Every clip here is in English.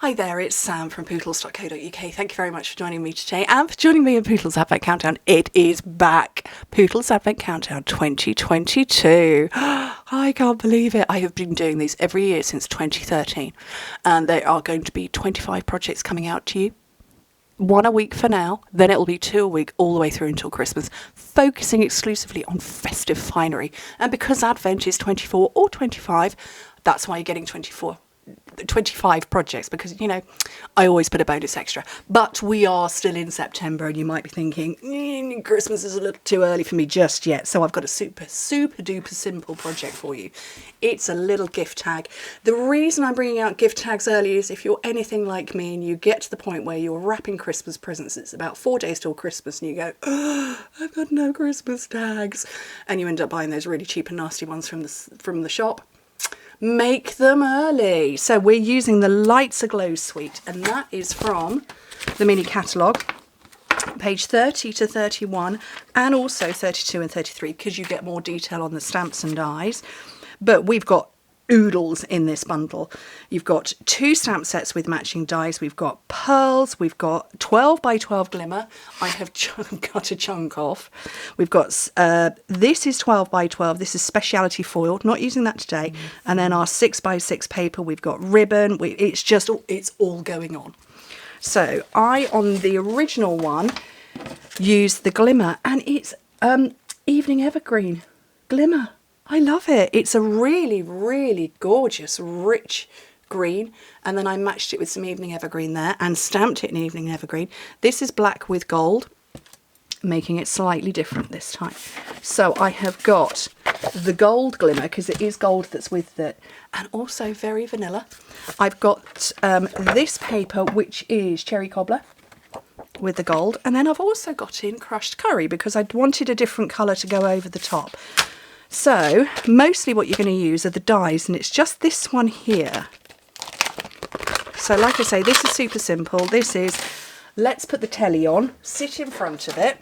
Hi there, it's Sam from Pootles.co.uk. Thank you very much for joining me today and for joining me in Pootles Advent Countdown. It is back. Pootles Advent Countdown 2022. I can't believe it. I have been doing these every year since 2013 and there are going to be 25 projects coming out to you. One a week for now, then it'll be 2 a week all the way through until Christmas, focusing exclusively on festive finery. And because Advent is 24 or 25, that's why you're getting 25 projects, because, you know, I always put a bonus extra. But we are still in September and you might be thinking, Christmas is a little too early for me just yet. So I've got a super duper simple project for you. It's a little gift tag. The reason I'm bringing out gift tags early is if you're anything like me and you get to the point where you're wrapping Christmas presents, it's about 4 days till Christmas and you go, oh, I've got no Christmas tags. And you end up buying those really cheap and nasty ones from the shop. Make them early. So we're using the Lights Aglow suite, and that is from the mini catalogue, page 30 to 31, and also 32 and 33, because you get more detail on the stamps and dies. But we've got oodles in this bundle. You've got 2 stamp sets with matching dies. We've got pearls. We've got 12 by 12 glimmer. I have cut a chunk off. We've got this is 12 by 12. This is speciality foil. Not using that today. And then our 6 by 6 paper. We've got ribbon. It's all going on. So I, on the original one, used the glimmer, and it's evening evergreen glimmer. I love it. It's a really, really gorgeous, rich green. And then I matched it with some evening evergreen there and stamped it in evening evergreen. This is black with gold, making it slightly different this time. So I have got the gold glimmer, because it is gold that's with it, and also very vanilla. I've got this paper, which is cherry cobbler with the gold. And then I've also got in crushed curry, because I wanted a different colour to go over the top. So mostly what you're going to use are the dies, and it's just this one here. So like I say, this is super simple. This is, let's put the telly on, sit in front of it,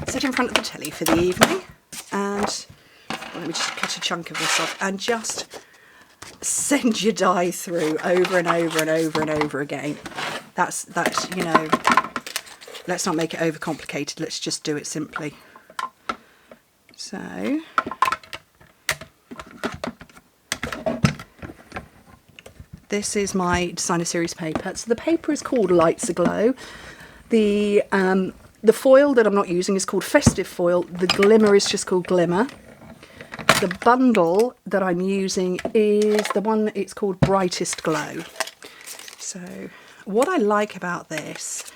sit in front of the telly for the evening, and let me just cut a chunk of this off, and just send your die through over and over and over and over again. That's you know, let's not make it overcomplicated, let's just do it simply. So this is my designer series paper. So the paper is called Lights Aglow. The foil that I'm not using is called Festive Foil. The glimmer is just called Glimmer. The bundle that I'm using is the one, it's called Brightest Glow. So what I like about this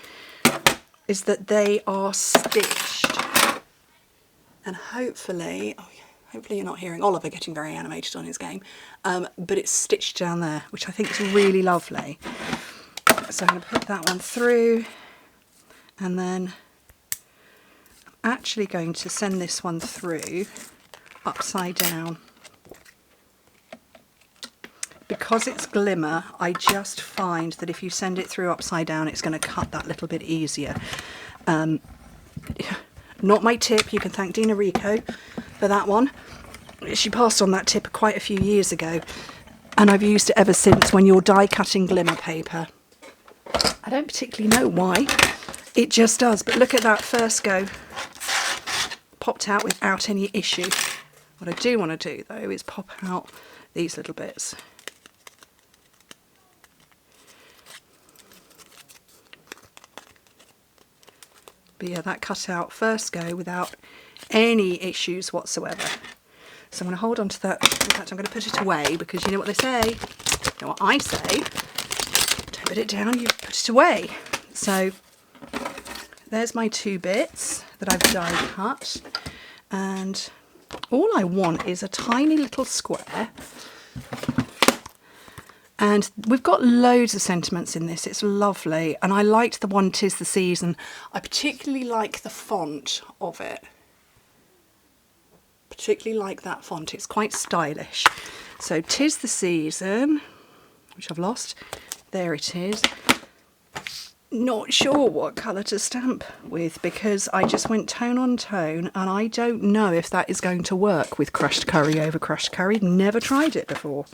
is that they are stitched. And hopefully you're not hearing Oliver getting very animated on his game, but it's stitched down there, which I think is really lovely. So I'm going to put that one through, and then I'm actually going to send this one through upside down. Because it's glimmer, I just find that if you send it through upside down, it's going to cut that little bit easier. Not my tip, you can thank Dina Rico for that one. She passed on that tip quite a few years ago, and I've used it ever since when you're die cutting glimmer paper. I don't particularly know why, it just does, but look at that first go. Popped out without any issue. What I do want to do though is pop out these little bits. But yeah, that cut out first go without any issues whatsoever. So I'm going to hold on to that. In fact, I'm going to put it away, because you know what they say. You know what I say. Don't put it down, you put it away. So there's my 2 bits that I've die cut. And all I want is a tiny little square. And we've got loads of sentiments in this, it's lovely. And I liked the one, 'Tis the Season. I particularly like the font of it. Particularly like that font, it's quite stylish. So 'Tis the Season, which I've lost. There it is. Not sure what colour to stamp with, because I just went tone on tone, and I don't know if that is going to work with crushed curry over crushed curry. Never tried it before.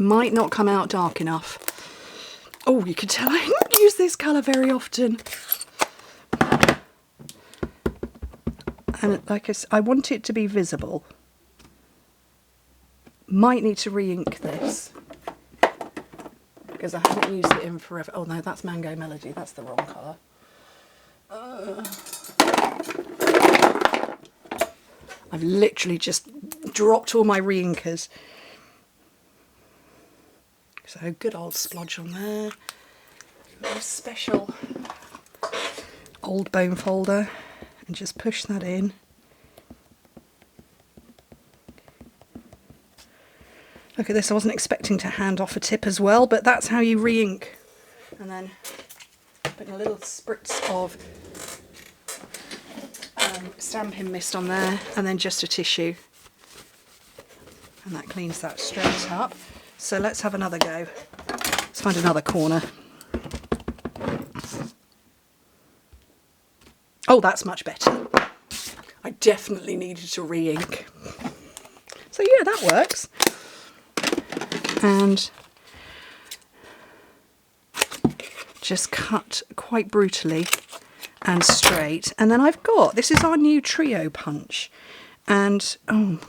Might not come out dark enough. Oh, you can tell I don't use this colour very often. And like I want it to be visible. Might need to re-ink this, because I haven't used it in forever. Oh no, that's Mango Melody, that's the wrong colour. I've literally just dropped all my re-inkers. So good old splodge on there. A special old bone folder, and just push that in. Look at this, I wasn't expecting to hand off a tip as well, but that's how you re-ink. And then putting a little spritz of stamping mist on there, and then just a tissue. And that cleans that straight up. So let's have another go. Let's find another corner. Oh, that's much better. I definitely needed to re-ink. So yeah, that works. And just cut quite brutally and straight. And then I've got, this is our new trio punch. And, oh,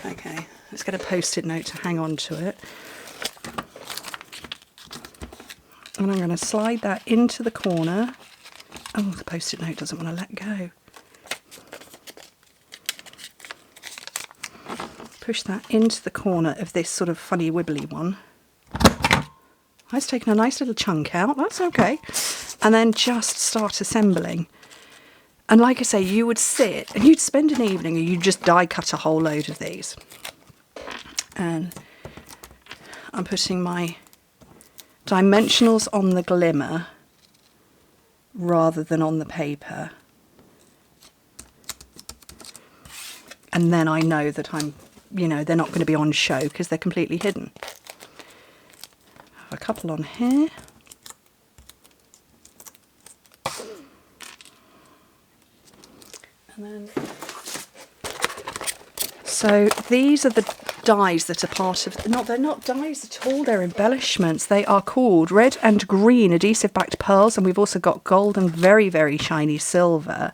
okay, let's get a post-it note to hang on to it. And I'm going to slide that into the corner. Oh, the post-it note doesn't want to let go. Push that into the corner of this sort of funny wibbly one. I've taken a nice little chunk out, that's okay. And then just start assembling. And like I say, you would sit and you'd spend an evening and you'd just die cut a whole load of these. And I'm putting my dimensionals on the glimmer rather than on the paper. And then I know that you know, they're not going to be on show because they're completely hidden. Have a couple on here. And then, so these are the dies that are part of, they're not dies at all, they're embellishments. They are called red and green adhesive backed pearls, and we've also got gold and very, very shiny silver.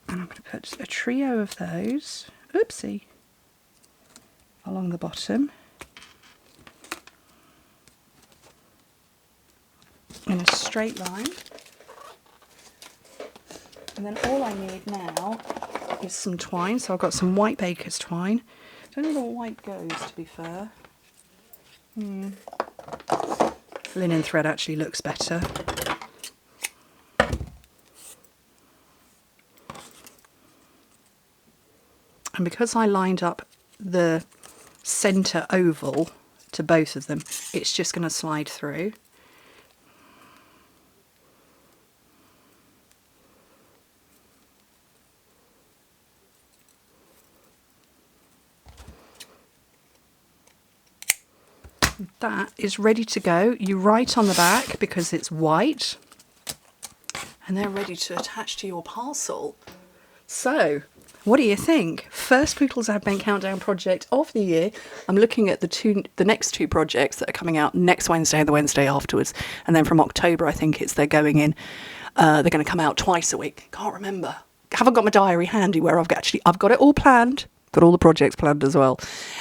And I'm going to put a trio of those, oopsie, along the bottom. In a straight line. And then all I need now is some twine. So I've got some white baker's twine. Don't know where white goes, to be fair. Linen thread actually looks better. And because I lined up the centre oval to both of them, it's just going to slide through. That is ready to go. You write on the back because it's white, and they're ready to attach to your parcel. So, what do you think? First Pootles Advent Countdown project of the year. I'm looking at the next two projects that are coming out next Wednesday and the Wednesday afterwards, and then from October I think they're going in. They're going to come out twice a week. Can't remember. Haven't got my diary handy where I've got it all planned. Got all the projects planned as well.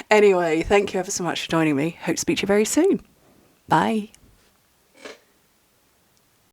Anyway, thank you ever so much for joining me. Hope to speak to you very soon. Bye.